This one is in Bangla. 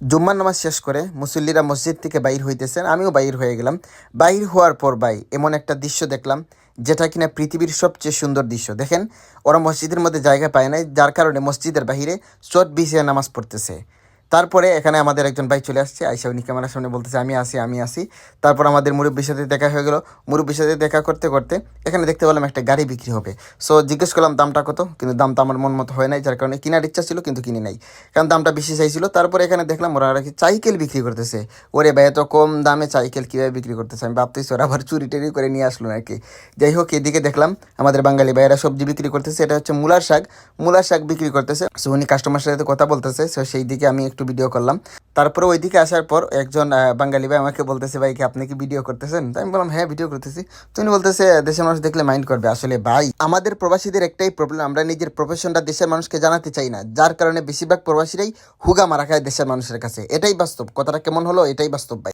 জুম্মার নামাজ শেষ করে মুসল্লিরা মসজিদ থেকে বাইর হইতেছেন, আমিও বাইর হয়ে গেলাম। বাইর হওয়ার পর এমন একটা দৃশ্য দেখলাম, যেটা কিনা পৃথিবীর সবচেয়ে সুন্দর দৃশ্য। দেখেন, ওরা মসজিদের মধ্যে জায়গা পায় নাই, যার কারণে মসজিদের বাহিরে চট বিছিয়ে নামাজ পড়তেছে। তারপরে এখানে আমাদের একজন ভাই চলে আসছে, আইসা উনি ক্যামেরার সামনে বলতেছে আমি আসি আমি আসি। তারপর আমাদের মুরব্বির সাথে দেখা হয়ে গেল। মুরব্বির সাথে দেখা করতে করতে এখানে দেখতে পেলাম একটা গাড়ি বিক্রি হবে। সো জিজ্ঞেস করলাম দামটা কত, কিন্তু দামটা আমার মন মতো হয় নাই, যার কারণে কেনার ইচ্ছা ছিল কিন্তু কিনি নাই, কারণ দামটা বেশি চাইছিল। তারপরে এখানে দেখলাম ওরা আর কি সাইকেল বিক্রি করতেছে। ওরে ভাই, এত কম দামে সাইকেল কীভাবে বিক্রি করতেছে, আমি ভাবতেছি ওরা আবার চুরি টুরি করে নিয়ে আসলো আর কি। যাই হোক, এদিকে দেখলাম আমাদের বাঙালি ভাইয়েরা সবজি বিক্রি করতেছে। এটা হচ্ছে মূলার শাক, মূলার শাক বিক্রি করতেছে। সো উনি কাস্টমার সাথে কথা বলতেছে, সো সেই দিকে আমি একটু ভিডিও করলাম। তারপরে ওইদিকে আসার পর একজন বাঙালি ভাই আমাকে বলতেছে, ভাই কি আপনি কি ভিডিও করতেছেন? তো আমি বললাম হ্যাঁ, ভিডিও করতেছি। তো উনি বলতেছে দেশের মানুষ দেখলে মাইন্ড করবে। আসলে ভাই, আমাদের প্রবাসীদের একটাই প্রবলেম, আমরা নিজের প্রফেশনটা দেশের মানুষকে জানাতে চাই না, যার কারণে বেশিরভাগ প্রবাসীরাই হুগা মারা খায় দেশের মানুষের কাছে। এটাই বাস্তব। কথাটা কেমন হলো? এটাই বাস্তব ভাই।